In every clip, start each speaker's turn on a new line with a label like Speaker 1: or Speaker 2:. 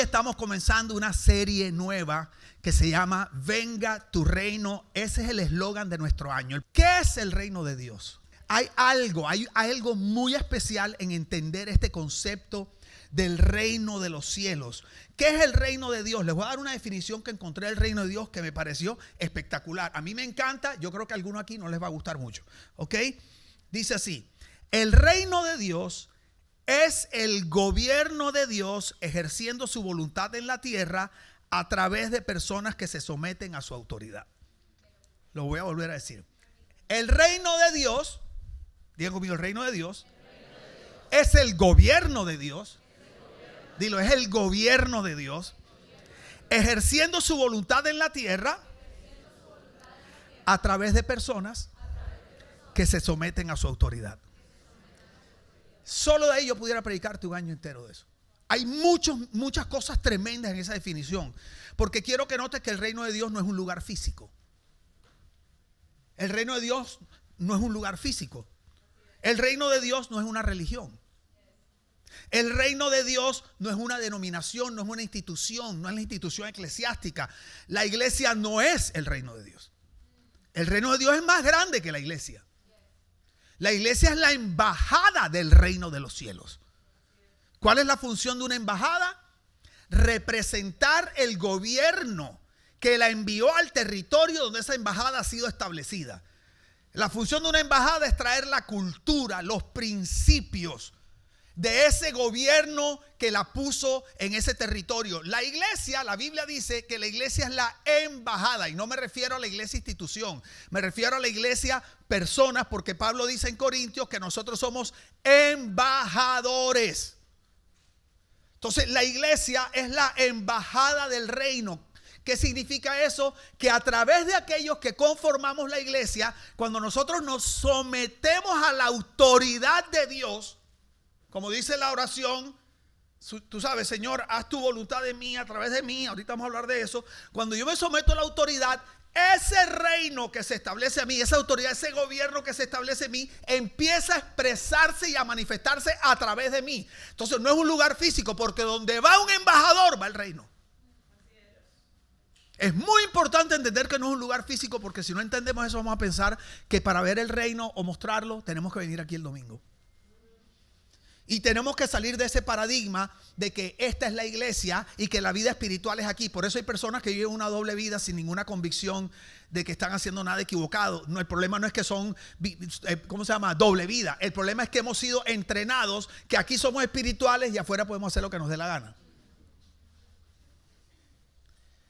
Speaker 1: hoy estamos comenzando una serie nueva que se llama Venga tu reino. Ese es el eslogan de nuestro año. ¿Qué es el reino de Dios? Hay algo muy especial en entender este concepto del reino de los cielos. ¿Qué es el reino de Dios? Les voy a dar una definición que encontré del reino de Dios que me pareció espectacular. A mí me encanta, yo creo que a algunos aquí no les va a gustar mucho. ¿Ok? Dice así: el reino de Dios es el gobierno de Dios ejerciendo su voluntad en la tierra a través de personas que se someten a su autoridad. Lo voy a volver a decir. El reino de Dios, digan conmigo, el reino de Dios es el gobierno de Dios. Dilo, es el gobierno de Dios ejerciendo su voluntad en la tierra a través de personas que se someten a su autoridad. Solo de ahí yo pudiera predicarte un año entero de eso. Hay muchas cosas tremendas en esa definición, porque quiero que notes que el reino de Dios no es un lugar físico. El reino de Dios no es un lugar físico. El reino de Dios no es una religión. El reino de Dios no es una denominación, no es una institución, no es la institución eclesiástica. La iglesia no es el reino de Dios. El reino de Dios es más grande que la iglesia. La iglesia es la embajada del reino de los cielos. ¿Cuál es la función de una embajada? Representar el gobierno que la envió al territorio donde esa embajada ha sido establecida. La función de una embajada es traer la cultura, los principios de ese gobierno que la puso en ese territorio. La iglesia, la Biblia dice que la iglesia es la embajada, y no me refiero a la iglesia institución, me refiero a la iglesia personas, porque Pablo dice en Corintios que nosotros somos embajadores. Entonces la iglesia es la embajada del reino. ¿Qué significa eso? Que a través de aquellos que conformamos la iglesia, cuando nosotros nos sometemos a la autoridad de Dios, como dice la oración, tú sabes, Señor, haz tu voluntad en mí, a través de mí. Ahorita vamos a hablar de eso. Cuando yo me someto a la autoridad, ese reino que se establece a mí, esa autoridad, ese gobierno que se establece en mí, empieza a expresarse y a manifestarse a través de mí. Entonces no es un lugar físico, porque donde va un embajador va el reino. Es muy importante entender que no es un lugar físico, porque si no entendemos eso vamos a pensar que para ver el reino o mostrarlo tenemos que venir aquí el domingo. Y tenemos que salir de ese paradigma de que esta es la iglesia y que la vida espiritual es aquí. Por eso hay personas que viven una doble vida sin ninguna convicción de que están haciendo nada equivocado. No, el problema no es que son, ¿cómo se llama? Doble vida. El problema es que hemos sido entrenados que aquí somos espirituales y afuera podemos hacer lo que nos dé la gana.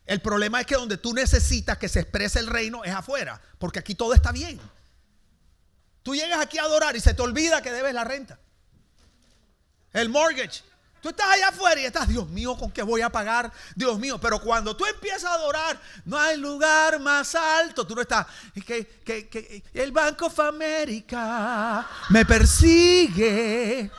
Speaker 1: El problema es que donde tú necesitas que se exprese el reino es afuera, porque aquí todo está bien. Tú llegas aquí a adorar y se te olvida que debes la renta, el mortgage. Tú estás allá afuera y estás, Dios mío, ¿con qué voy a pagar? Dios mío. Pero cuando tú empiezas a adorar, no hay lugar más alto. Tú no estás, que el Bank of America me persigue.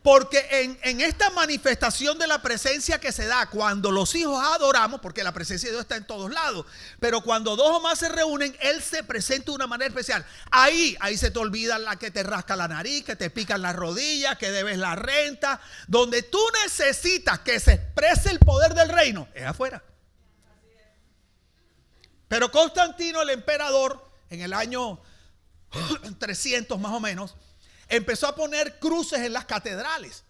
Speaker 1: Porque en esta manifestación de la presencia que se da cuando los hijos adoramos, porque la presencia de Dios está en todos lados, pero cuando dos o más se reúnen, Él se presenta de una manera especial. Ahí se te olvida la que te rasca la nariz, que te pican las rodillas, que debes la renta. Donde tú necesitas que se exprese el poder del reino es afuera. Pero Constantino, el emperador, en el año 300 más o menos, empezó a poner cruces en las catedrales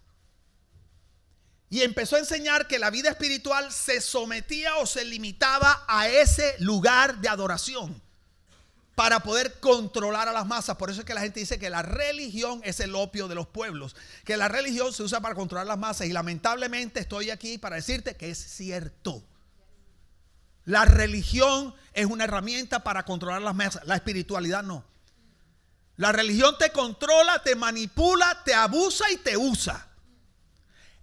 Speaker 1: y empezó a enseñar que la vida espiritual se sometía o se limitaba a ese lugar de adoración para poder controlar a las masas. Por eso es que la gente dice que la religión es el opio de los pueblos, que la religión se usa para controlar las masas, y lamentablemente estoy aquí para decirte que es cierto. La religión es una herramienta para controlar las masas, la espiritualidad no. La religión te controla, te manipula, te abusa y te usa.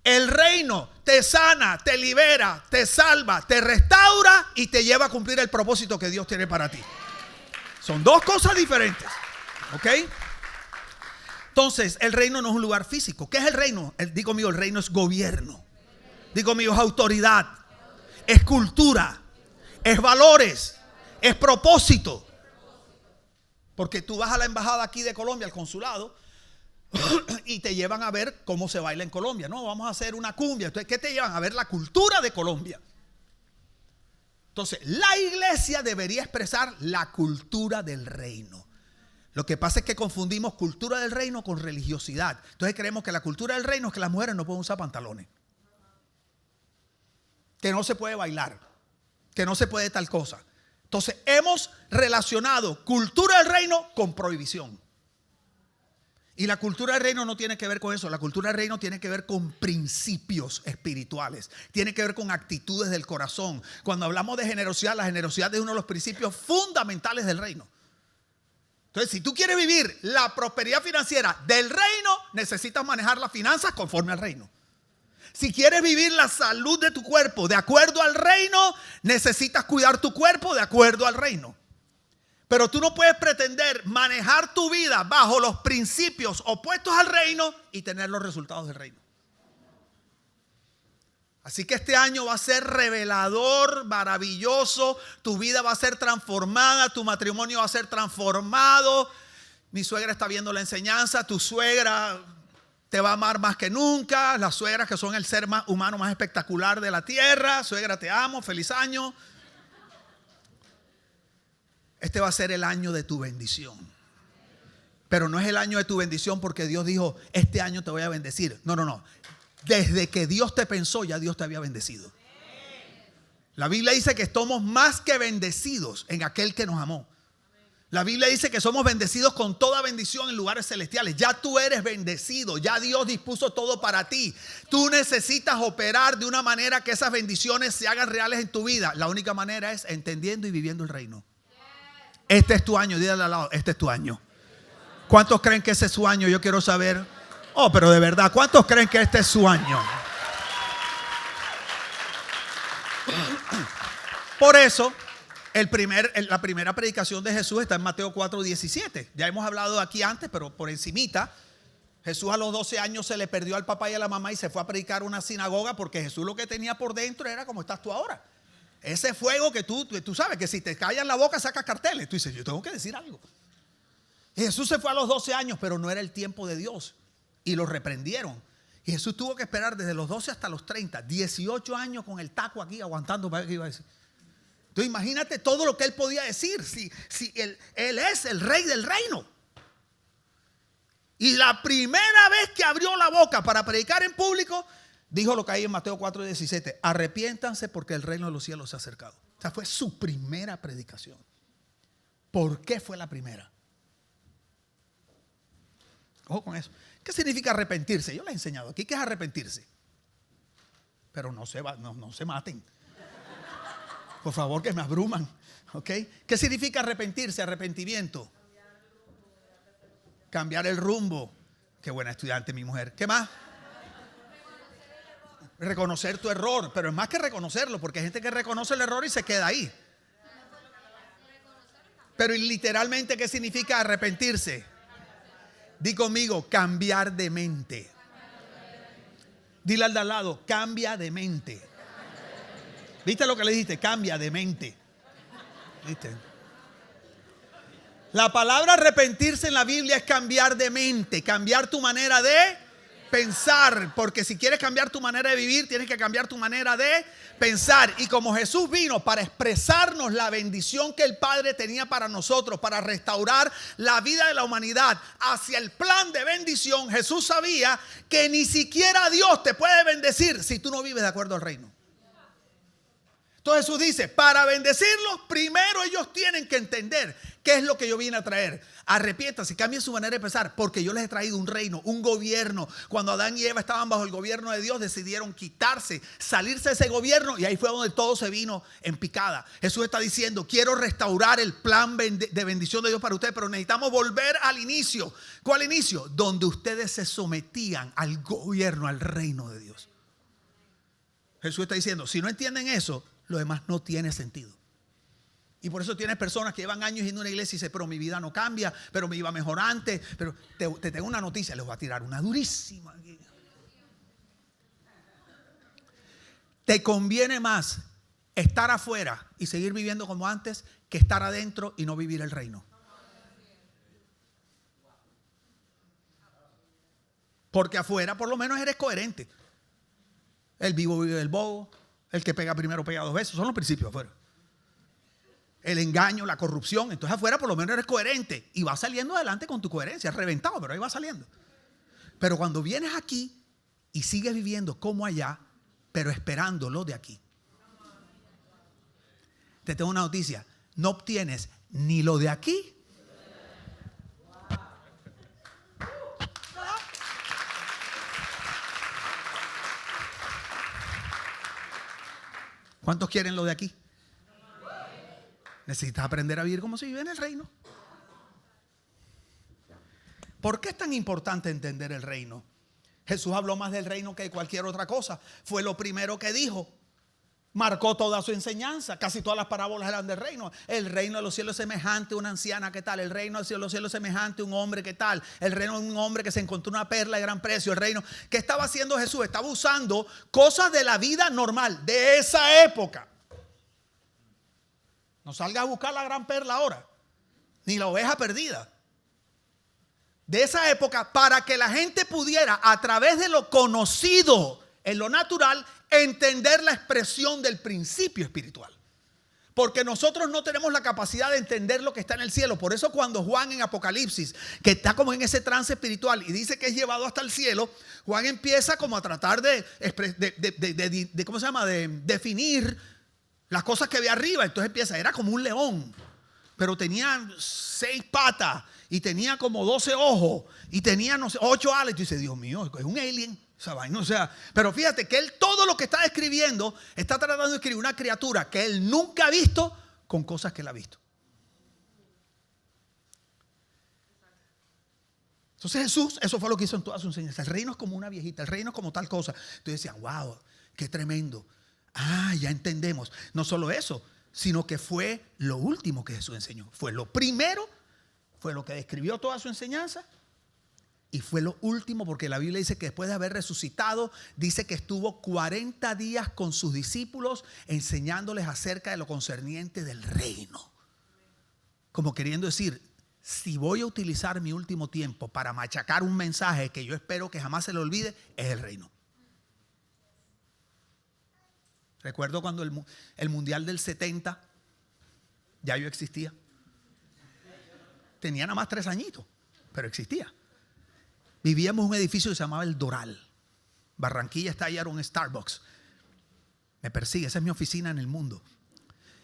Speaker 1: El reino te sana, te libera, te salva, te restaura y te lleva a cumplir el propósito que Dios tiene para ti. Son dos cosas diferentes. ¿Ok? Entonces, el reino no es un lugar físico. ¿Qué es el reino? Digo mío, el reino es gobierno. Digo mío, es autoridad. Es cultura. Es valores. Es propósito. Porque tú vas a la embajada aquí de Colombia, al consulado, y te llevan a ver cómo se baila en Colombia. No, vamos a hacer una cumbia. Entonces, ¿qué te llevan? A ver la cultura de Colombia. Entonces, la iglesia debería expresar la cultura del reino. Lo que pasa es que confundimos cultura del reino con religiosidad. Entonces creemos que la cultura del reino es que las mujeres no pueden usar pantalones, que no se puede bailar, que no se puede tal cosa. Entonces hemos relacionado cultura del reino con prohibición. Y la cultura del reino no tiene que ver con eso. La cultura del reino tiene que ver con principios espirituales. Tiene que ver con actitudes del corazón. Cuando hablamos de generosidad, la generosidad es uno de los principios fundamentales del reino. Entonces, si tú quieres vivir la prosperidad financiera del reino, necesitas manejar las finanzas conforme al reino. Si quieres vivir la salud de tu cuerpo de acuerdo al reino, necesitas cuidar tu cuerpo de acuerdo al reino. Pero tú no puedes pretender manejar tu vida bajo los principios opuestos al reino y tener los resultados del reino. Así que este año va a ser revelador, maravilloso. Tu vida va a ser transformada, tu matrimonio va a ser transformado. Mi suegra está viendo la enseñanza, tu suegra te va a amar más que nunca. Las suegras que son el ser humano más espectacular de la tierra. Suegra, te amo, feliz año. Este va a ser el año de tu bendición. Pero no es el año de tu bendición porque Dios dijo, este año te voy a bendecir. No. Desde que Dios te pensó, ya Dios te había bendecido. La Biblia dice que somos más que bendecidos en aquel que nos amó. La Biblia dice que somos bendecidos con toda bendición en lugares celestiales. Ya tú eres bendecido, ya Dios dispuso todo para ti. Tú necesitas operar de una manera que esas bendiciones se hagan reales en tu vida. La única manera es entendiendo y viviendo el reino. Este es tu año, dígale al lado, este es tu año. ¿Cuántos creen que ese es su año? Yo quiero saber. Oh, pero de verdad, ¿cuántos creen que este es su año? Por eso, la primera predicación de Jesús está en Mateo 4:17. Ya hemos hablado aquí antes, pero por encimita. Jesús a los 12 años se le perdió al papá y a la mamá y se fue a predicar una sinagoga porque Jesús lo que tenía por dentro era como estás tú ahora. Ese fuego que tú sabes que si te callas la boca sacas carteles. Tú dices, yo tengo que decir algo. Y Jesús se fue a los 12 años, pero no era el tiempo de Dios. Y lo reprendieron. Y Jesús tuvo que esperar desde los 12 hasta los 30, 18 años con el taco aquí aguantando para ver qué iba a decir. Entonces imagínate todo lo que él podía decir. Si él es el rey del reino. Y la primera vez que abrió la boca para predicar en público, dijo lo que hay en Mateo 4:17. Arrepiéntanse porque el reino de los cielos se ha acercado. O sea, fue su primera predicación. ¿Por qué fue la primera? Ojo con eso. ¿Qué significa arrepentirse? Yo les he enseñado aquí qué es arrepentirse. Pero no se maten. Por favor, que me abruman. ¿Ok? ¿Qué significa arrepentirse? Arrepentimiento. Cambiar el rumbo. Qué buena estudiante mi mujer. ¿Qué más? Reconocer tu error. Pero es más que reconocerlo, porque hay gente que reconoce el error y se queda ahí. Pero literalmente, ¿qué significa arrepentirse? Di conmigo, cambiar de mente. Dile al de al lado, cambia de mente. ¿Viste lo que le dijiste? Cambia de mente. ¿Viste? La palabra arrepentirse en la Biblia es cambiar de mente, cambiar tu manera de pensar, porque si quieres cambiar tu manera de vivir, tienes que cambiar tu manera de pensar. Y como Jesús vino para expresarnos la bendición que el Padre tenía para nosotros, para restaurar la vida de la humanidad hacia el plan de bendición, Jesús sabía que ni siquiera Dios te puede bendecir si tú no vives de acuerdo al reino. Entonces Jesús dice, para bendecirlos, primero ellos tienen que entender qué es lo que yo vine a traer. Arrepiéntanse, cambien su manera de pensar, porque yo les he traído un reino, un gobierno. Cuando Adán y Eva estaban bajo el gobierno de Dios, decidieron quitarse, salirse de ese gobierno, y ahí fue donde todo se vino en picada. Jesús está diciendo, quiero restaurar el plan de bendición de Dios para ustedes, pero necesitamos volver al inicio. ¿Cuál inicio? Donde ustedes se sometían al gobierno, al reino de Dios. Jesús está diciendo, si no entienden eso, lo demás no tiene sentido. Y por eso tienes personas que llevan años yendo a una iglesia y dicen, pero mi vida no cambia, pero me iba mejor antes. Pero te tengo una noticia, les voy a tirar una durísima. Te conviene más estar afuera y seguir viviendo como antes que estar adentro y no vivir el reino. Porque afuera por lo menos eres coherente. El vivo vive del bobo. El que pega primero pega dos veces. Son los principios afuera. El engaño, la corrupción. Entonces afuera por lo menos eres coherente. Y vas saliendo adelante con tu coherencia. Reventado, pero ahí vas saliendo. Pero cuando vienes aquí y sigues viviendo como allá, pero esperando lo de aquí. Te tengo una noticia. No obtienes ni lo de aquí. ¿Cuántos quieren lo de aquí? Necesitas aprender a vivir como se vive en el reino. ¿Por qué es tan importante entender el reino? Jesús habló más del reino que de cualquier otra cosa. Fue lo primero que dijo. Marcó toda su enseñanza. Casi todas las parábolas eran del reino. El reino de los cielos es semejante a una anciana, ¿qué tal? El reino de los cielos es semejante a un hombre, ¿qué tal? El reino de un hombre que se encontró una perla de gran precio. El reino. ¿Qué estaba haciendo Jesús? Estaba usando cosas de la vida normal, de esa época. No salgas a buscar la gran perla ahora, ni la oveja perdida. De esa época, para que la gente pudiera, a través de lo conocido en lo natural, entender la expresión del principio espiritual. Porque nosotros no tenemos la capacidad de entender lo que está en el cielo. Por eso cuando Juan en Apocalipsis, que está como en ese trance espiritual y dice que es llevado hasta el cielo, Juan empieza como a tratar de ¿cómo se llama? De definir las cosas que ve arriba. Entonces empieza, era como un león, pero tenía 6 patas y tenía como 12 ojos y tenía, no sé, 8 alas. Y tú dices, Dios mío, es un alien esa vaina. O sea, pero fíjate que él todo lo que está describiendo está tratando de escribir una criatura que él nunca ha visto con cosas que él ha visto. Entonces Jesús, eso fue lo que hizo en toda su enseñanza. El reino es como una viejita, el reino es como tal cosa. Entonces decían, wow, qué tremendo. Ah, ya entendemos. No solo eso, sino que fue lo último que Jesús enseñó. Fue lo primero, fue lo que describió toda su enseñanza. Y fue lo último porque la Biblia dice que después de haber resucitado, dice que estuvo 40 días con sus discípulos enseñándoles acerca de lo concerniente del reino. Como queriendo decir, si voy a utilizar mi último tiempo para machacar un mensaje que yo espero que jamás se le olvide, es el reino. Recuerdo cuando el mundial del 70, ya yo existía. Tenía nada más 3 añitos, pero existía. Vivíamos en un edificio que se llamaba El Doral. Barranquilla está allá, era un Starbucks. Me persigue, esa es mi oficina en el mundo.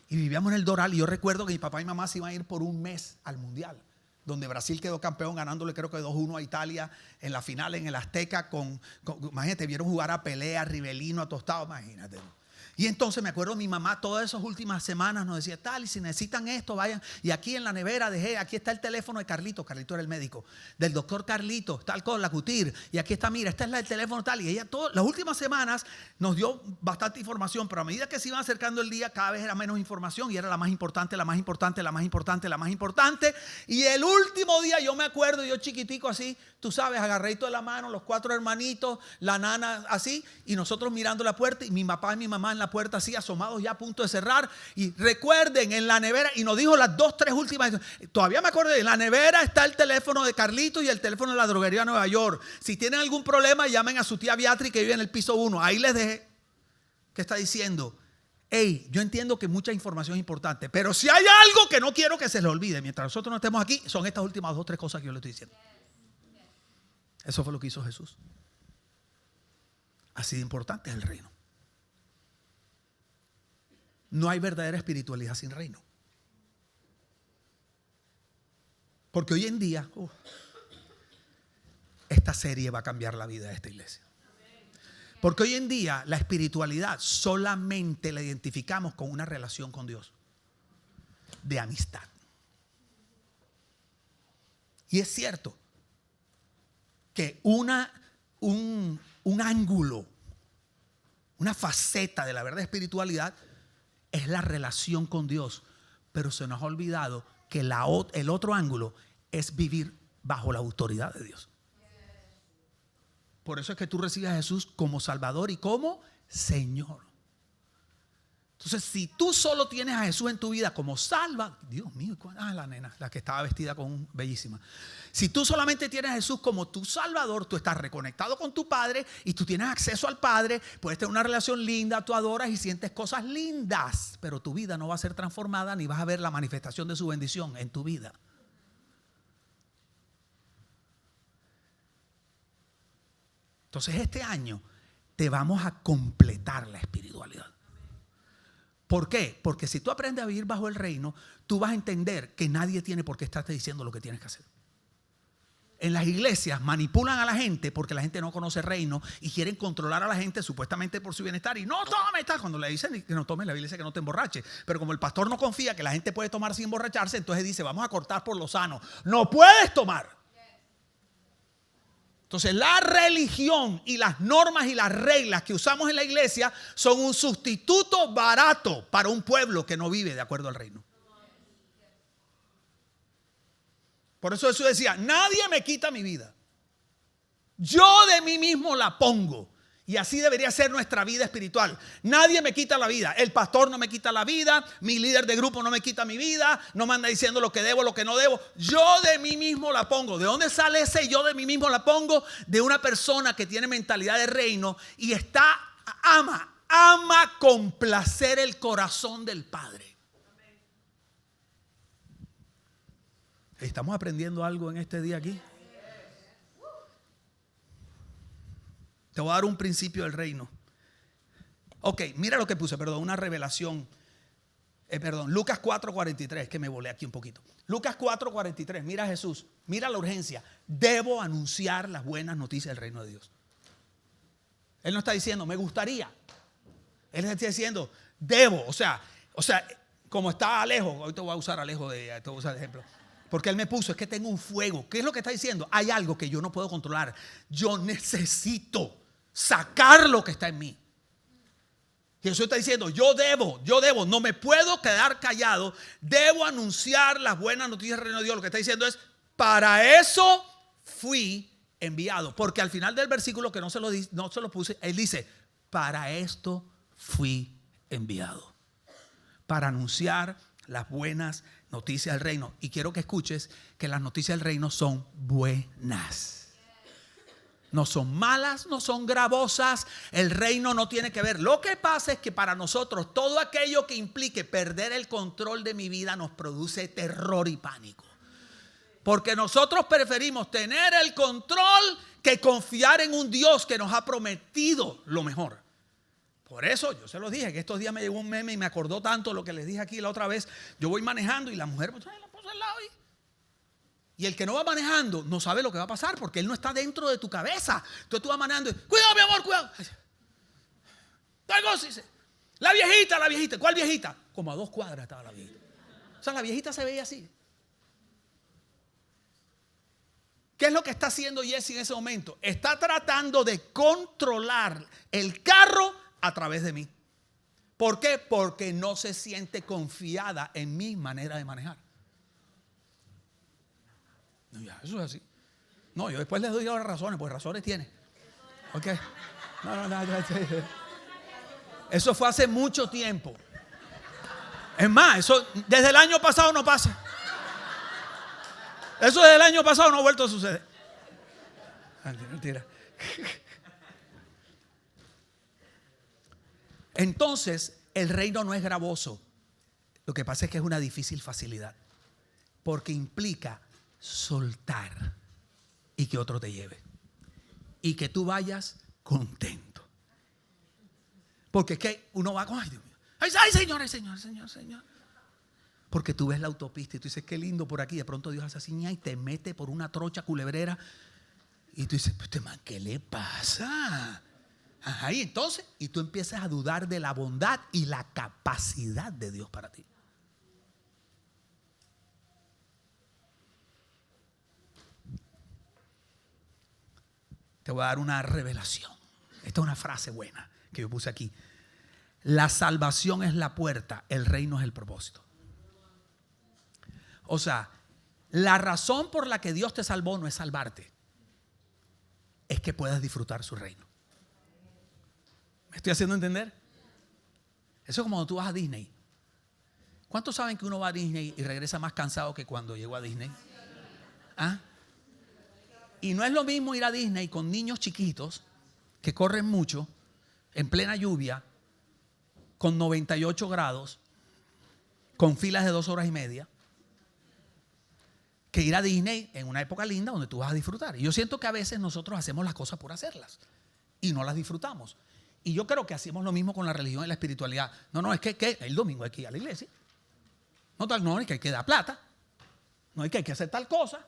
Speaker 1: Y vivíamos en El Doral y yo recuerdo que mi papá y mamá se iban a ir por un mes al mundial, donde Brasil quedó campeón ganándole creo que 2-1 a Italia en la final en el Azteca. Imagínate, vieron jugar a Pelé, a Rivelino, a Tostado, imagínate. Y entonces me acuerdo mi mamá todas esas últimas semanas nos decía, tal, y si necesitan esto, vayan. Y aquí en la nevera dejé, aquí está el teléfono de Carlito. Carlito era el médico. Del doctor Carlito, tal con la Cutir. Y aquí está, mira, este es el teléfono tal. Y ella las últimas semanas nos dio bastante información. Pero a medida que se iba acercando el día, cada vez era menos información. Y era la más importante, la más importante, la más importante, la más importante. Y el último día, yo me acuerdo, yo chiquitico así, tú sabes, agarradito de la mano, los 4 hermanitos, la nana así. Y nosotros mirando la puerta y mi papá y mi mamá en la puerta así asomados ya a punto de cerrar. Y recuerden, en la nevera, y nos dijo las 2, 3 últimas, todavía me acuerdo, en la nevera está el teléfono de Carlitos y el teléfono de la droguería de Nueva York. Si tienen algún problema, llamen a su tía Beatriz que vive en el piso 1. Ahí les dejé. ¿Qué está diciendo? Hey, yo entiendo que mucha información es importante, pero si hay algo que no quiero que se les olvide mientras nosotros no estemos aquí, son estas últimas 2, 3 cosas que yo le estoy diciendo. Eso fue lo que hizo Jesús. Así de importante es el reino. No hay verdadera espiritualidad sin reino. Porque hoy en día, esta serie va a cambiar la vida de esta iglesia. Porque hoy en día la espiritualidad solamente la identificamos con una relación con Dios, de amistad. Y es cierto que un ángulo, una faceta de la verdadera espiritualidad es la relación con Dios, pero se nos ha olvidado que el otro ángulo es vivir bajo la autoridad de Dios. Por eso es que tú recibes a Jesús como Salvador y como Señor. Entonces, si tú solo tienes a Jesús en tu vida como salva, Dios mío, la nena, la que estaba vestida con bellísima. Si tú solamente tienes a Jesús como tu Salvador, tú estás reconectado con tu Padre y tú tienes acceso al Padre, puedes tener una relación linda, tú adoras y sientes cosas lindas, pero tu vida no va a ser transformada ni vas a ver la manifestación de su bendición en tu vida. Entonces, este año te vamos a completar la espiritualidad. ¿Por qué? Porque si tú aprendes a vivir bajo el reino, tú vas a entender que nadie tiene por qué estarte diciendo lo que tienes que hacer. En las iglesias manipulan a la gente porque la gente no conoce el reino y quieren controlar a la gente supuestamente por su bienestar. Y no tome, cuando le dicen que no tome, la Biblia dice que no te emborrache. Pero como el pastor no confía que la gente puede tomar sin emborracharse, entonces dice, vamos a cortar por lo sano. No puedes tomar. Entonces la religión y las normas y las reglas que usamos en la iglesia son un sustituto barato para un pueblo que no vive de acuerdo al reino. Por eso Jesús decía, nadie me quita mi vida. Yo de mí mismo la pongo. Y así debería ser nuestra vida espiritual. Nadie me quita la vida. El pastor no me quita la vida. Mi líder de grupo no me quita mi vida. No me anda diciendo lo que debo, lo que no debo. Yo de mí mismo la pongo. ¿De dónde sale ese yo de mí mismo la pongo? De una persona que tiene mentalidad de reino y ama complacer el corazón del Padre. ¿Estamos aprendiendo algo en este día aquí? Te voy a dar un principio del reino. Ok, mira lo que puse, una revelación. Lucas 4:43, que me volé aquí un poquito. Lucas 4:43, mira a Jesús, mira la urgencia. Debo anunciar las buenas noticias del reino de Dios. Él no está diciendo, me gustaría. Él está diciendo, debo, o sea, como está Alejo, hoy te voy a usar Alejo te voy a usar de ejemplo. Porque él me puso, es que tengo un fuego. ¿Qué es lo que está diciendo? Hay algo que yo no puedo controlar. Yo necesito sacar lo que está en mí. Jesús está diciendo, yo debo, no me puedo quedar callado. Debo anunciar las buenas noticias del reino de Dios. Lo que está diciendo es, para eso fui enviado. Porque al final del versículo, que no se lo puse, él dice, para esto fui enviado. Para anunciar las buenas noticias del reino. Y quiero que escuches que las noticias del reino son buenas. No son malas, no son gravosas. El reino no tiene que ver. Lo que pasa es que para nosotros todo aquello que implique perder el control de mi vida nos produce terror y pánico. Porque nosotros preferimos tener el control que confiar en un Dios que nos ha prometido lo mejor. Por eso yo se los dije que estos días me llegó un meme y me acordó tanto lo que les dije aquí la otra vez. Yo voy manejando y la mujer la puso al lado ahí. Y el que no va manejando no sabe lo que va a pasar porque él no está dentro de tu cabeza. Entonces tú vas manejando y, cuidado mi amor, cuidado. La viejita. ¿Cuál viejita? Como a 2 cuadras estaba la viejita. O sea, la viejita se veía así. ¿Qué es lo que está haciendo Jesse en ese momento? Está tratando de controlar el carro a través de mí. ¿Por qué? Porque no se siente confiada en mi manera de manejar. No, ya, eso es así. No, yo después les doy las razones, pues razones tiene. Ok. No. Eso fue hace mucho tiempo. Es más, eso desde el año pasado no pasa. Eso desde el año pasado no ha vuelto a suceder. Mentira. Entonces, el reino no es gravoso. Lo que pasa es que es una difícil facilidad. Porque implica soltar y que otro te lleve. Y que tú vayas contento. Porque es que uno va con, ay Dios mío. Ay, Señor. Porque tú ves la autopista y tú dices, qué lindo por aquí. De pronto Dios hace así y te mete por una trocha culebrera. Y tú dices, este man, ¿qué le pasa? Ajá, y entonces, y tú empiezas a dudar de la bondad y la capacidad de Dios para ti. Te voy a dar una revelación. Esta es una frase buena que yo puse aquí. La salvación es la puerta, el reino es el propósito. O sea, la razón por la que Dios te salvó no es salvarte, es que puedas disfrutar su reino. ¿Me estoy haciendo entender? Eso es como cuando tú vas a Disney. ¿Cuántos saben que uno va a Disney y regresa más cansado que cuando llegó a Disney? ¿Ah? Y no es lo mismo ir a Disney con niños chiquitos que corren mucho, en plena lluvia, con 98 grados, con filas de 2 horas y media, que ir a Disney en una época linda donde tú vas a disfrutar. Y yo siento que a veces nosotros hacemos las cosas por hacerlas y no las disfrutamos. Y yo creo que hacemos lo mismo con la religión y la espiritualidad. No, es que el domingo hay que ir a la iglesia. No, es que hay que dar plata. No, es que hay que hacer tal cosa.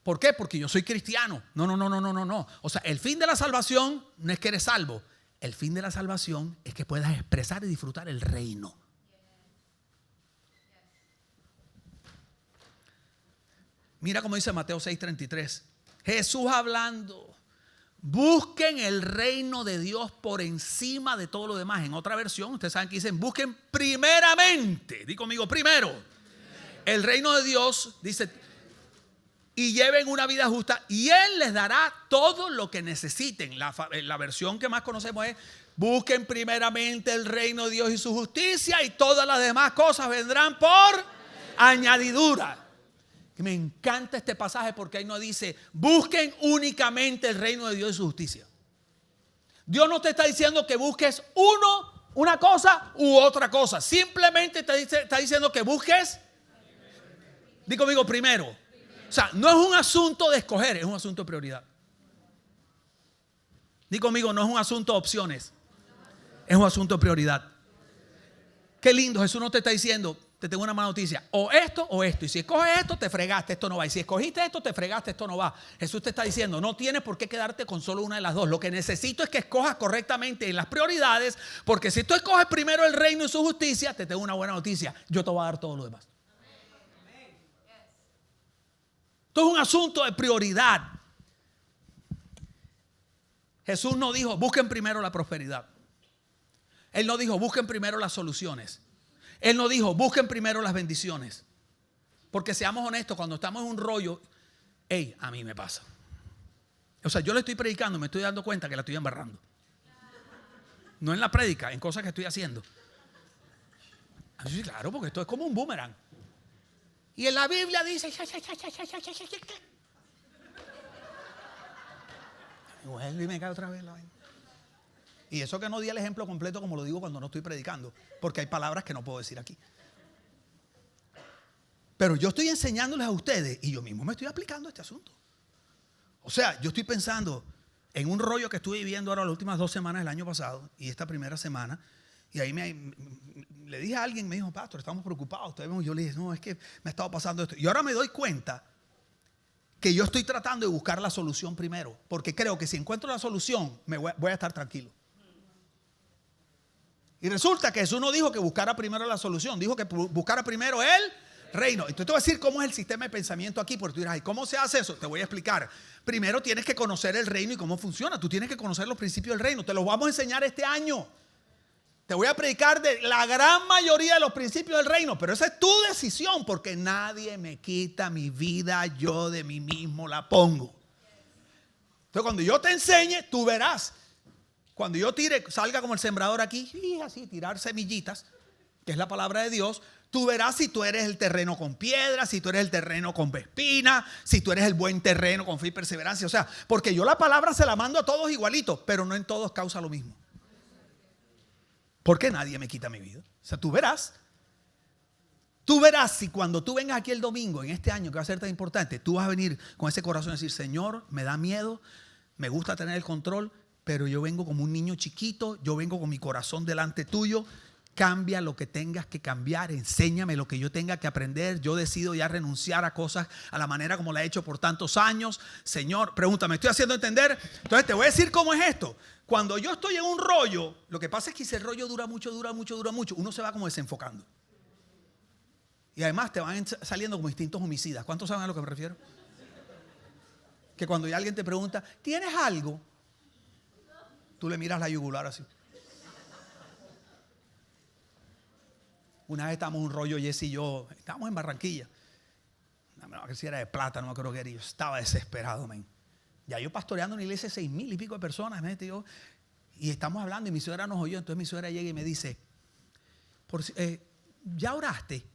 Speaker 1: ¿Por qué? Porque yo soy cristiano. No. O sea, el fin de la salvación no es que eres salvo. El fin de la salvación es que puedas expresar y disfrutar el reino. Mira cómo dice Mateo 6:33. Jesús hablando. Busquen el reino de Dios por encima de todo lo demás. En otra versión, ustedes saben que dicen, busquen primeramente. Di conmigo, primero. El reino de Dios, dice, y lleven una vida justa y Él les dará todo lo que necesiten. La versión que más conocemos es, busquen primeramente el reino de Dios y su justicia y todas las demás cosas vendrán por añadidura. Me encanta este pasaje porque ahí no dice, busquen únicamente el reino de Dios y su justicia. Dios no te está diciendo que busques una cosa u otra cosa. Simplemente te está diciendo que busques, di conmigo, primero. O sea, no es un asunto de escoger, es un asunto de prioridad. Di conmigo, no es un asunto de opciones, es un asunto de prioridad. Qué lindo, Jesús no te está diciendo, te tengo una mala noticia, o esto o esto. Y si escoges esto, te fregaste, esto no va. Y si escogiste esto, te fregaste, esto no va. Jesús te está diciendo, no tienes por qué quedarte con solo una de las dos. Lo que necesito es que escojas correctamente en las prioridades, porque si tú escoges primero el reino y su justicia, te tengo una buena noticia, yo te voy a dar todo lo demás. Esto es un asunto de prioridad. Jesús no dijo, busquen primero la prosperidad. Él no dijo, busquen primero las soluciones. Él no dijo, busquen primero las bendiciones. Porque seamos honestos, cuando estamos en un rollo, a mí me pasa. O sea, yo le estoy predicando, me estoy dando cuenta que la estoy embarrando. No en la prédica, en cosas que estoy haciendo. Sí, claro, porque esto es como un boomerang. Y en la Biblia dice, y me cae otra vez la vaina. Y eso que no di el ejemplo completo como lo digo cuando no estoy predicando, porque hay palabras que no puedo decir aquí. Pero yo estoy enseñándoles a ustedes y yo mismo me estoy aplicando este asunto. O sea, yo estoy pensando en un rollo que estuve viviendo ahora las últimas 2 semanas del año pasado y esta primera semana. Y ahí le dije a alguien, me dijo, pastor, estamos preocupados. Yo le dije, no, es que me ha estado pasando esto. Y ahora me doy cuenta que yo estoy tratando de buscar la solución primero, porque creo que si encuentro la solución, voy a estar tranquilo. Y resulta que Jesús no dijo que buscara primero la solución, dijo que buscara primero el reino. Entonces te voy a decir cómo es el sistema de pensamiento aquí, porque tú dirás, ¿y cómo se hace eso? Te voy a explicar. Primero tienes que conocer el reino y cómo funciona. Tú tienes que conocer los principios del reino. Te los vamos a enseñar este año. Te voy a predicar de la gran mayoría de los principios del reino, pero esa es tu decisión, porque nadie me quita mi vida, yo de mí mismo la pongo. Entonces cuando yo te enseñe, tú verás. Cuando yo salga como el sembrador aquí, y así, tirar semillitas, que es la palabra de Dios, tú verás si tú eres el terreno con piedras, si tú eres el terreno con espina, si tú eres el buen terreno con fe y perseverancia. O sea, porque yo la palabra se la mando a todos igualito, pero no en todos causa lo mismo. Porque nadie me quita mi vida. O sea, tú verás. Tú verás si cuando tú vengas aquí el domingo, en este año que va a ser tan importante, tú vas a venir con ese corazón y decir, Señor, me da miedo, me gusta tener el control, pero yo vengo como un niño chiquito, yo vengo con mi corazón delante tuyo. Cambia lo que tengas que cambiar, enséñame lo que yo tenga que aprender. Yo decido ya renunciar a cosas a la manera como la he hecho por tantos años. Señor, pregúntame, ¿estoy haciendo entender? Entonces te voy a decir cómo es esto. Cuando yo estoy en un rollo, lo que pasa es que si el rollo dura mucho, uno se va como desenfocando. Y además te van saliendo como instintos homicidas. ¿Cuántos saben a lo que me refiero? Que cuando ya alguien te pregunta, ¿tienes algo? Tú le miras la yugular así. Una vez estábamos en un rollo, Jesse y yo, estábamos en Barranquilla. No sé si era de plata, no me acuerdo qué era. Yo estaba desesperado, man. Ya yo pastoreando una iglesia de 6,000 y pico de personas, y estamos hablando y mi suegra nos oyó. Entonces mi suegra llega y me dice, ¿Ya oraste?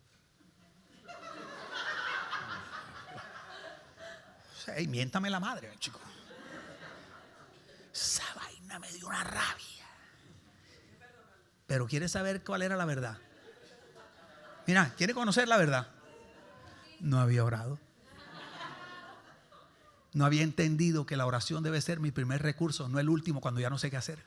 Speaker 1: Ey, miéntame la madre, chico. Esa vaina me dio una rabia. Pero ¿quiere saber cuál era la verdad? Mira, ¿quiere conocer la verdad? No había orado. No había entendido que la oración debe ser mi primer recurso, no el último cuando ya no sé qué hacer.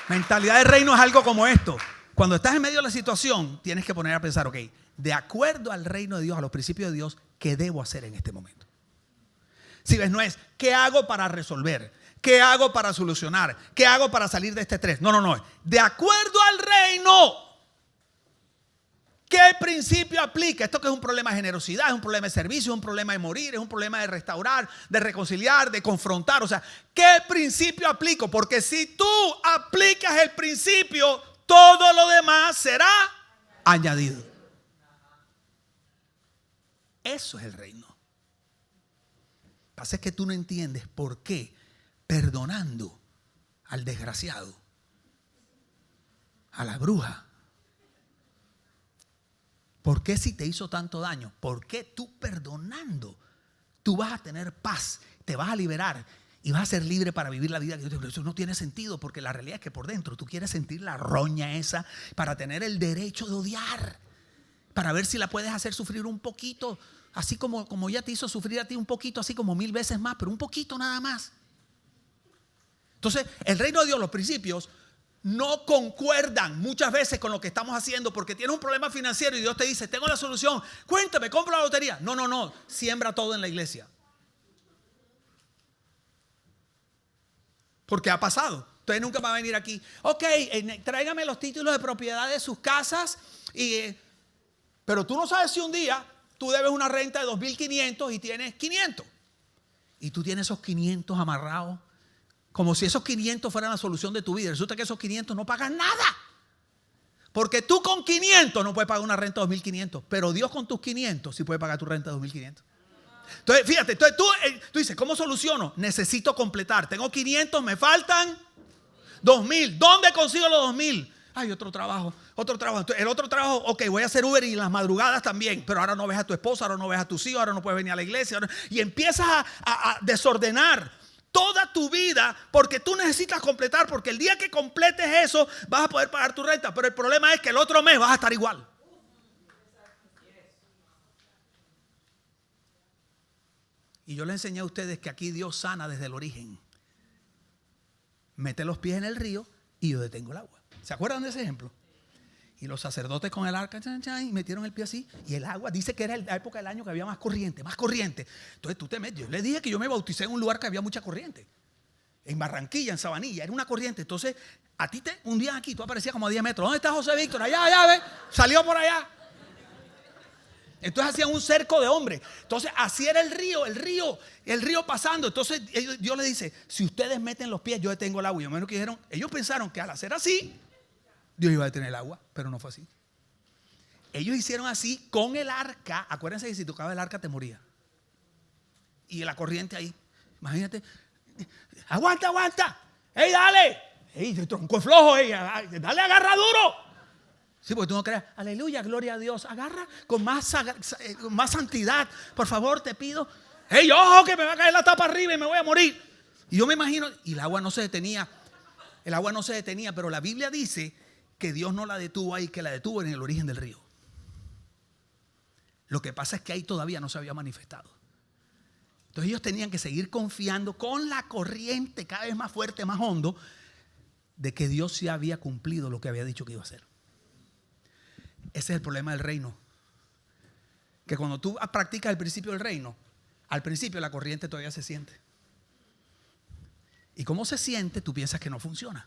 Speaker 1: Mentalidad de reino es algo como esto. Cuando estás en medio de la situación, tienes que poner a pensar, ok, de acuerdo al reino de Dios, a los principios de Dios, ¿qué debo hacer en este momento? Si ves, no es ¿qué hago para resolver? ¿Qué hago para solucionar? ¿Qué hago para salir de este estrés? No. De acuerdo al reino, ¿qué principio aplica? Esto que es un problema de generosidad, es un problema de servicio, es un problema de morir, es un problema de restaurar, de reconciliar, de confrontar. O sea, ¿qué principio aplico? Porque si tú aplicas el principio, todo lo demás será añadido. Eso es el reino. Lo que pasa es que tú no entiendes por qué perdonando al desgraciado, a la bruja, ¿por qué si te hizo tanto daño? ¿Por qué tú perdonando tú vas a tener paz, te vas a liberar y vas a ser libre para vivir la vida? Eso no tiene sentido, porque la realidad es que por dentro tú quieres sentir la roña esa para tener el derecho de odiar, para ver si la puedes hacer sufrir un poquito, así como ella te hizo sufrir a ti un poquito, así como 1000 veces más, pero un poquito nada más. Entonces, el reino de Dios, los principios no concuerdan muchas veces con lo que estamos haciendo, porque tienes un problema financiero y Dios te dice, tengo la solución, cuéntame, compro la lotería. No, siembra todo en la iglesia. Porque ha pasado. Entonces nunca va a venir aquí, ok, tráigame los títulos de propiedad de sus casas, pero tú no sabes si un día tú debes una renta de 2.500 y tienes 500. Y tú tienes esos 500 amarrados, como si esos 500 fueran la solución de tu vida. Resulta que esos 500 no pagan nada. Porque tú con 500 no puedes pagar una renta de 2.500. Pero Dios con tus 500 sí puede pagar tu renta de 2.500. Entonces, fíjate, tú dices, ¿cómo soluciono? Necesito completar. Tengo 500, me faltan 2.000. ¿Dónde consigo los 2.000? Hay otro trabajo. El otro trabajo, ok, voy a hacer Uber y en las madrugadas también. Pero ahora no ves a tu esposa, ahora no ves a tus hijos, ahora no puedes venir a la iglesia. Y empiezas a desordenar toda tu vida, porque tú necesitas completar, porque el día que completes eso vas a poder pagar tu renta, pero el problema es que el otro mes vas a estar igual. Y yo les enseñé a ustedes que aquí Dios sana desde el origen. Mete los pies en el río y yo detengo el agua. ¿Se acuerdan de ese ejemplo? Y los sacerdotes con el arca y metieron el pie así, y el agua, dice que era la época del año que había más corriente. Entonces tú te metes. Yo les dije que yo me bauticé en un lugar que había mucha corriente, en Barranquilla, en Sabanilla, era una corriente. Entonces a ti un día aquí tú aparecías como a 10 metros. ¿Dónde está José Víctor? Allá, ve, salió por allá. Entonces hacían un cerco de hombres. Entonces así era el río pasando. Entonces Dios le dice, si ustedes meten los pies, yo detengo el agua. Y menos que dijeron, ellos pensaron que al hacer así Dios iba a detener el agua, pero no fue así. Ellos hicieron así con el arca. Acuérdense que si tocaba el arca te moría. Y la corriente ahí, imagínate, aguanta, ¡ey, dale! ¡Ey, tronco flojo! ¡Ey, dale, agarra duro! Sí, porque tú no creas, aleluya, gloria a Dios, agarra con más santidad, por favor, te pido. ¡Ey, ojo, que me va a caer la tapa arriba y me voy a morir! Y yo me imagino, y el agua no se detenía, pero la Biblia dice que Dios no la detuvo ahí, que la detuvo en el origen del río. Lo que pasa es que ahí todavía no se había manifestado. Entonces ellos tenían que seguir confiando con la corriente cada vez más fuerte, más hondo, de que Dios sí había cumplido lo que había dicho que iba a hacer. Ese es el problema del reino. Que cuando tú practicas el principio del reino, al principio la corriente todavía se siente. Y como se siente, tú piensas que no funciona.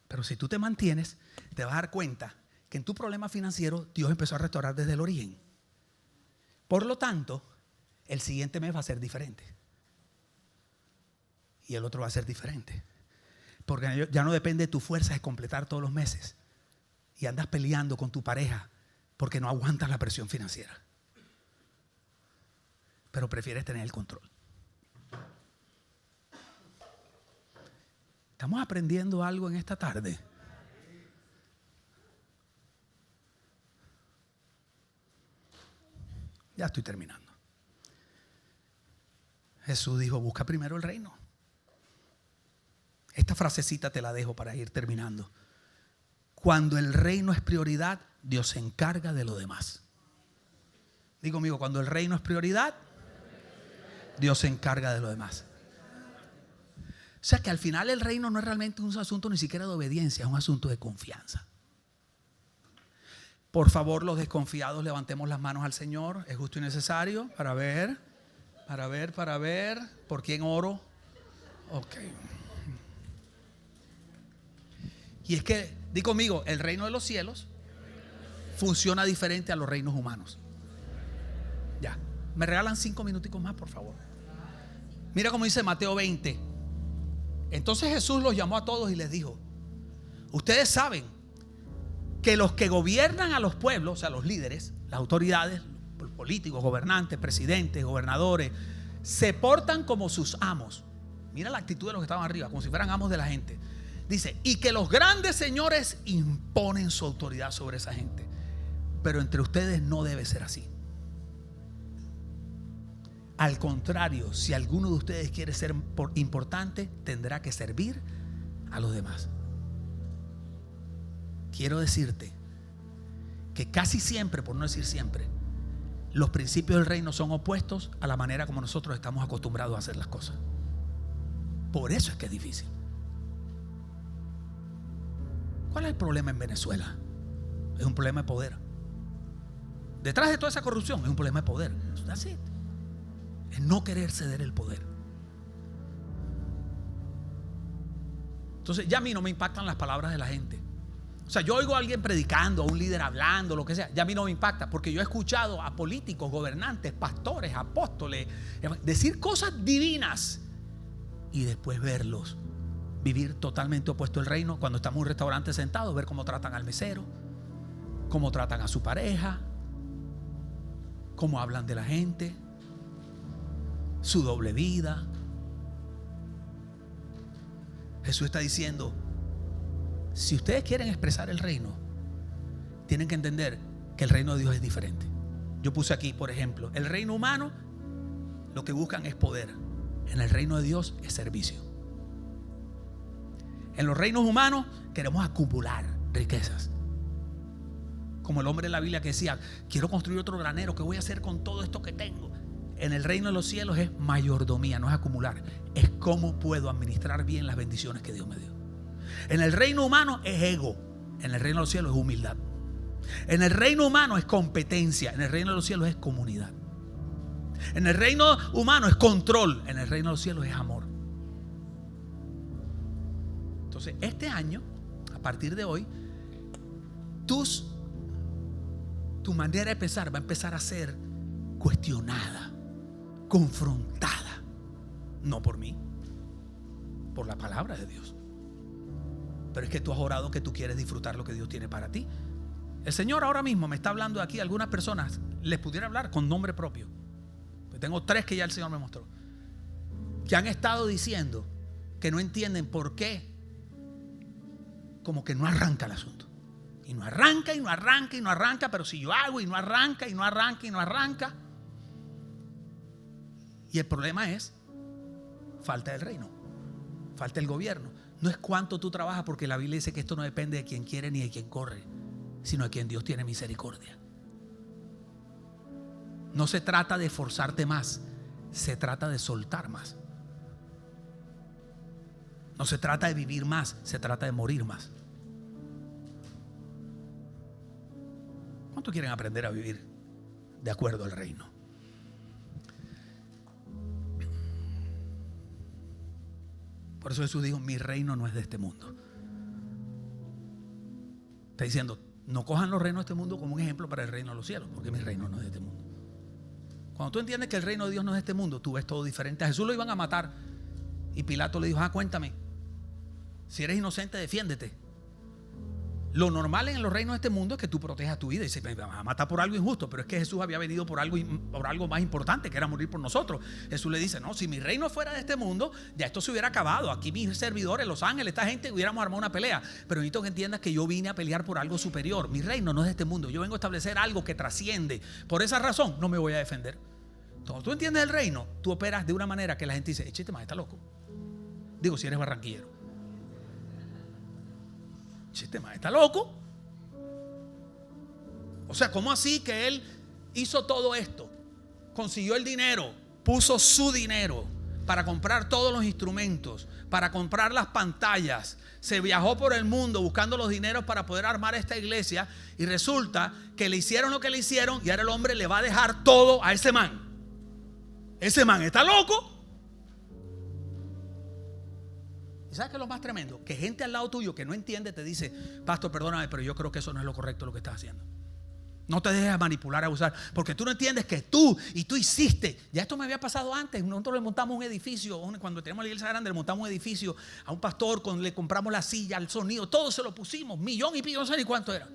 Speaker 1: Pero si tú te mantienes, te vas a dar cuenta que en tu problema financiero Dios empezó a restaurar desde el origen. Por lo tanto, el siguiente mes va a ser diferente. Y el otro va a ser diferente. Porque ya no depende de tu fuerza de completar todos los meses. Y andas peleando con tu pareja porque no aguantas la presión financiera. Pero prefieres tener el control. ¿Estamos aprendiendo algo en esta tarde? Ya estoy terminando. Jesús dijo, busca primero el reino. Esta frasecita te la dejo para ir terminando. Cuando el reino es prioridad, Dios se encarga de lo demás. Digo conmigo, cuando el reino es prioridad, Dios se encarga de lo demás. O sea que al final el reino no es realmente un asunto ni siquiera de obediencia, es un asunto de confianza. Por favor, los desconfiados, levantemos las manos al Señor. Es justo y necesario para ver. ¿Por quién oro? Ok. Y es que, di conmigo, el reino de los cielos funciona diferente a los reinos humanos. Ya. ¿Me regalan 5 minuticos más, por favor? Mira cómo dice Mateo 20. Entonces Jesús los llamó a todos y les dijo: ustedes saben que los que gobiernan a los pueblos, o sea, los líderes, las autoridades, los políticos, gobernantes, presidentes, gobernadores, se portan como sus amos. Mira la actitud de los que estaban arriba, como si fueran amos de la gente. Dice, y que los grandes señores imponen su autoridad sobre esa gente. Pero entre ustedes no debe ser así. Al contrario, si alguno de ustedes quiere ser importante, tendrá que servir a los demás. Quiero decirte que casi siempre, por no decir siempre, los principios del reino son opuestos a la manera como nosotros estamos acostumbrados a hacer las cosas. Por eso es que es difícil. ¿Cuál es el problema en Venezuela? Es un problema de poder. Detrás de toda esa corrupción es un problema de poder. That's it. Es no querer ceder el poder. Entonces ya a mí no me impactan las palabras de la gente. O sea, yo oigo a alguien predicando, a un líder hablando, lo que sea, ya a mí no me impacta, porque yo he escuchado a políticos, gobernantes, pastores, apóstoles decir cosas divinas y después verlos vivir totalmente opuesto al reino. Cuando estamos en un restaurante sentados, ver cómo tratan al mesero, cómo tratan a su pareja, cómo hablan de la gente, su doble vida. Jesús está diciendo, si ustedes quieren expresar el reino, tienen que entender que el reino de Dios es diferente. Yo puse aquí, por ejemplo, el reino humano lo que buscan es poder. En el reino de Dios es servicio. En los reinos humanos queremos acumular riquezas. Como el hombre de la Biblia que decía, quiero construir otro granero, ¿qué voy a hacer con todo esto que tengo? En el reino de los cielos es mayordomía, no es acumular. Es cómo puedo administrar bien las bendiciones que Dios me dio. En el reino humano es ego. En el reino de los cielos es humildad. En el reino humano es competencia. En el reino de los cielos es comunidad. En el reino humano es control. En el reino de los cielos es amor. Entonces este año, a partir de hoy, tu manera de pensar va a empezar a ser cuestionada, confrontada. No por mí, por la palabra de Dios. Pero es que tú has orado que tú quieres disfrutar lo que Dios tiene para ti. El Señor ahora mismo me está hablando de aquí. Algunas personas les pudiera hablar con nombre propio. Pues tengo 3 que ya el Señor me mostró, que han estado diciendo que no entienden por qué, como que no arranca el asunto. Y no arranca, y no arranca, y no arranca. Pero si yo hago y no arranca, y no arranca, y no arranca. Y el problema es falta del reino, falta el gobierno. No es cuánto tú trabajas, porque la Biblia dice que esto no depende de quien quiere ni de quien corre, sino de quien Dios tiene misericordia. No se trata de esforzarte más, se trata de soltar más. No se trata de vivir más, se trata de morir más. ¿Cuántos quieren aprender a vivir de acuerdo al reino? Por eso Jesús dijo, mi reino no es de este mundo. Está diciendo, no cojan los reinos de este mundo como un ejemplo para el reino de los cielos, porque mi reino no es de este mundo. Cuando tú entiendes que el reino de Dios no es de este mundo, tú ves todo diferente. A Jesús lo iban a matar y Pilato le dijo, cuéntame, si eres inocente, defiéndete. Lo normal en los reinos de este mundo es que tú protejas tu vida. Y dices, me vas a matar por algo injusto. Pero es que Jesús había venido por algo más importante, que era morir por nosotros. Jesús le dice, no, si mi reino fuera de este mundo, ya esto se hubiera acabado. Aquí mis servidores, los ángeles, esta gente, hubiéramos armado una pelea. Pero necesito que entiendas que yo vine a pelear por algo superior. Mi reino no es de este mundo. Yo vengo a establecer algo que trasciende. Por esa razón no me voy a defender. Cuando tú entiendes el reino, tú operas de una manera que la gente dice, chiste más, está loco. Digo, si eres barranquillero. Chiste más, está loco. O sea, ¿cómo así que él hizo todo esto? Consiguió el dinero, puso su dinero para comprar todos los instrumentos, para comprar las pantallas. Se viajó por el mundo buscando los dineros para poder armar esta iglesia. Y resulta que le hicieron lo que le hicieron. Y ahora el hombre le va a dejar todo a ese man. Ese man está loco. ¿Y sabes qué es lo más tremendo? Que gente al lado tuyo que no entiende te dice, pastor, perdóname, pero yo creo que eso no es lo correcto lo que estás haciendo. No te dejes manipular, abusar, porque tú no entiendes que tú hiciste. Ya esto me había pasado antes. Nosotros le montamos un edificio, cuando teníamos la iglesia grande, le montamos un edificio a un pastor, le compramos la silla, el sonido, todo se lo pusimos, $1,000,000 y pico, no sé ni cuánto era.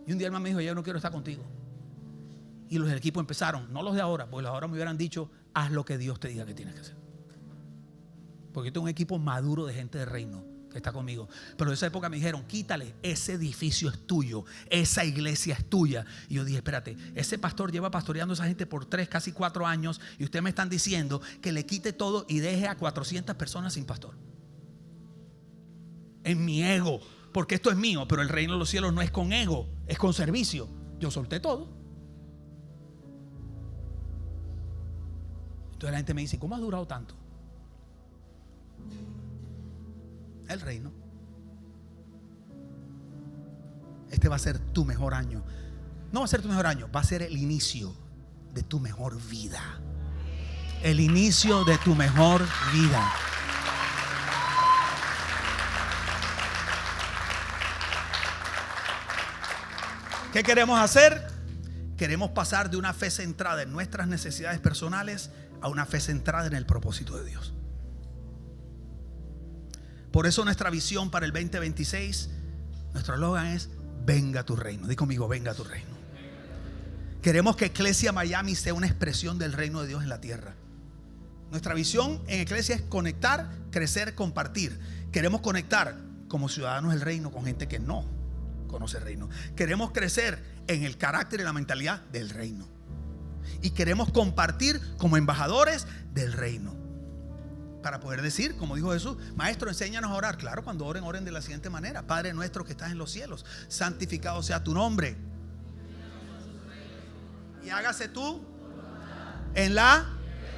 Speaker 1: Y un día el hermano me dijo, yo no quiero estar contigo. Y los del equipo empezaron, no los de ahora, porque los de ahora me hubieran dicho, haz lo que Dios te diga que tienes que hacer. Porque yo tengo un equipo maduro de gente de reino que está conmigo. Pero en esa época me dijeron, quítale, ese edificio es tuyo, esa iglesia es tuya. Y yo dije, espérate, ese pastor lleva pastoreando a esa gente por 3, casi 4 años, y ustedes me están diciendo que le quite todo y deje a 400 personas sin pastor. En mi ego, porque esto es mío, pero el reino de los cielos no es con ego, es con servicio. Yo solté todo. Entonces la gente me dice, ¿cómo has durado tanto? El reino. Este va a ser tu mejor año. No va a ser tu mejor año, va a ser el inicio de tu mejor vida. El inicio de tu mejor vida. ¿Qué queremos hacer? Queremos pasar de una fe centrada en nuestras necesidades personales a una fe centrada en el propósito de Dios. Por eso nuestra visión para el 2026, nuestro eslogan es venga tu reino. Di conmigo, venga tu reino. Queremos que Iglesia Miami sea una expresión del reino de Dios en la tierra. Nuestra visión en Iglesia es conectar, crecer, compartir. Queremos conectar como ciudadanos del reino con gente que no conoce el reino. Queremos crecer en el carácter y la mentalidad del reino. Y queremos compartir como embajadores del reino. Para poder decir, como dijo Jesús, maestro, enséñanos a orar. Claro, cuando oren, oren de la siguiente manera: Padre nuestro que estás en los cielos, santificado sea tu nombre. Y hágase tú en la,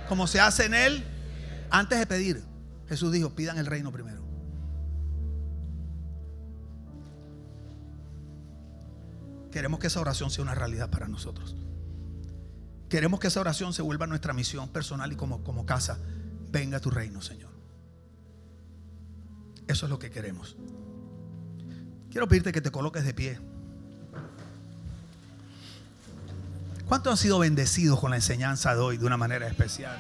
Speaker 1: como se hace en él. Antes de pedir, Jesús dijo, pidan el reino primero. Queremos que esa oración sea una realidad para nosotros. Queremos que esa oración se vuelva nuestra misión personal y como casa. Venga tu reino, Señor. Eso es lo que queremos. Quiero pedirte que te coloques de pie. ¿Cuántos han sido bendecidos con la enseñanza de hoy de una manera especial?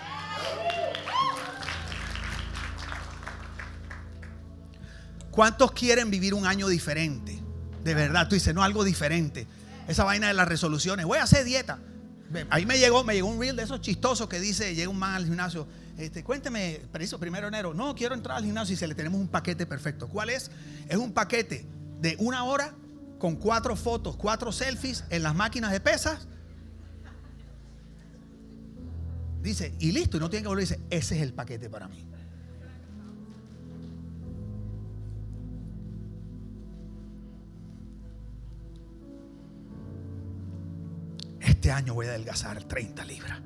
Speaker 1: ¿Cuántos quieren vivir un año diferente? De verdad, tú dices, no, algo diferente. Esa vaina de las resoluciones, voy a hacer dieta. Ahí me llegó un reel de esos chistosos que dice, llega un man al gimnasio, cuénteme, preciso 1 de enero. No, quiero entrar al gimnasio y se le tenemos un paquete perfecto. ¿Cuál es? Es un paquete de 1 hora con 4 fotos, 4 selfies en las máquinas de pesas. Dice, y listo, y no tiene que volver. Dice, ese es el paquete para mí. Este año voy a adelgazar 30 libras.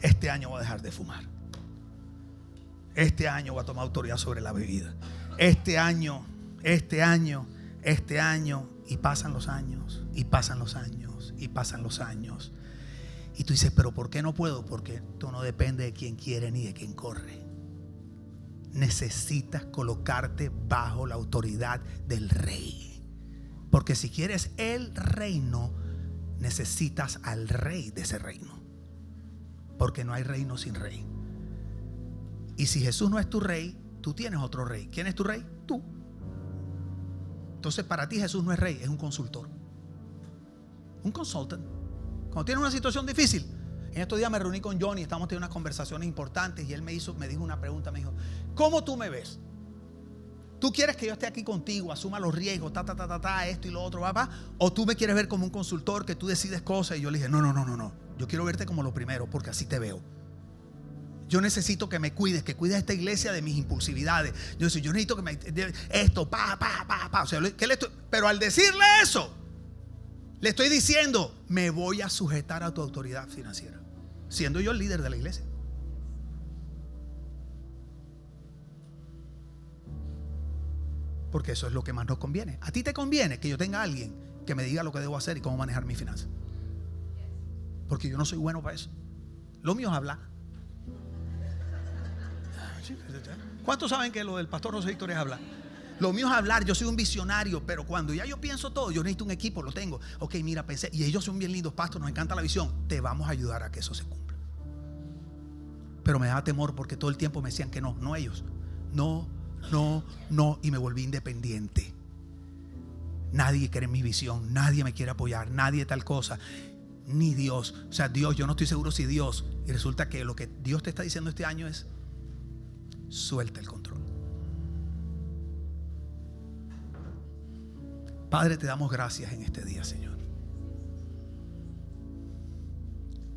Speaker 1: Este año voy a dejar de fumar. Este año voy a tomar autoridad sobre la bebida. Este año. Y pasan los años. Y pasan los años. Y pasan los años. Y tú dices, pero ¿por qué no puedo? Porque tú no dependes de quien quiere ni de quien corre. Necesitas colocarte bajo la autoridad del rey. Porque si quieres el reino, necesitas al rey de ese reino. Porque no hay reino sin rey. Y si Jesús no es tu rey, tú tienes otro rey. ¿Quién es tu rey? tú. Entonces para ti Jesús no es rey, es un consultor. Un consultant. Cuando tienes una situación difícil. En estos días me reuní con Johnny, estamos teniendo unas conversaciones importantes y él me dijo una pregunta, me dijo: ¿cómo tú me ves? ¿Tú quieres que yo esté aquí contigo, asuma los riesgos, esto y lo otro, papá? ¿O tú me quieres ver como un consultor que tú decides cosas? Y yo le dije: no. Yo quiero verte como lo primero, porque así te veo. Yo necesito que me cuides, que cuides a esta iglesia de mis impulsividades. Yo necesito que me esto, O sea, pero al decirle eso, le estoy diciendo: me voy a sujetar a tu autoridad financiera, siendo yo el líder de la iglesia. Porque eso es lo que más nos conviene. A ti te conviene que yo tenga a alguien que me diga lo que debo hacer y cómo manejar mis finanzas. Porque yo no soy bueno para eso. Lo mío es hablar. ¿Cuántos saben que lo del pastor José Víctor es hablar? Lo mío es hablar. Yo soy un visionario, pero cuando ya yo pienso todo, yo necesito un equipo, lo tengo. Ok, mira, pensé, y ellos son bien lindos, pastor, nos encanta la visión. Te vamos a ayudar a que eso se cumpla. Pero me daba temor porque todo el tiempo me decían que no ellos. No, y me volví independiente. Nadie quiere mi visión, nadie me quiere apoyar, nadie tal cosa, ni Dios. O sea, Dios, yo no estoy seguro si Dios. Y resulta que lo que Dios te está diciendo este año es: suelta el control. Padre, te damos gracias en este día, Señor.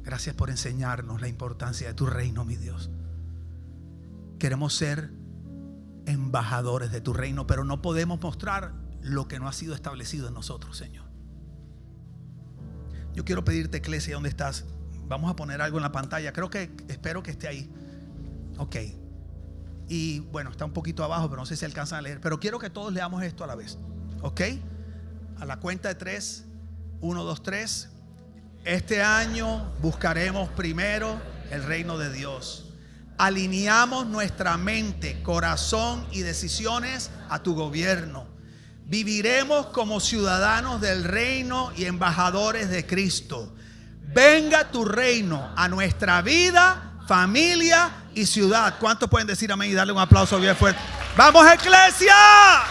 Speaker 1: Gracias por enseñarnos la importancia de tu reino, mi Dios. Queremos ser embajadores de tu reino, pero no podemos mostrar lo que no ha sido establecido en nosotros, Señor. Yo quiero pedirte, iglesia, ¿dónde estás? Vamos a poner algo en la pantalla. Espero que esté ahí. Ok. Y bueno, está un poquito abajo, pero no sé si alcanzan a leer. Pero quiero que todos leamos esto a la vez. Ok. A la cuenta de 3. 1, 2, 3. Este año buscaremos primero el reino de Dios. Alineamos nuestra mente, corazón y decisiones a tu gobierno. Viviremos como ciudadanos del reino y embajadores de Cristo. Venga tu reino a nuestra vida, familia y ciudad. ¿Cuántos pueden decir amén y darle un aplauso bien fuerte? ¡Vamos, iglesia!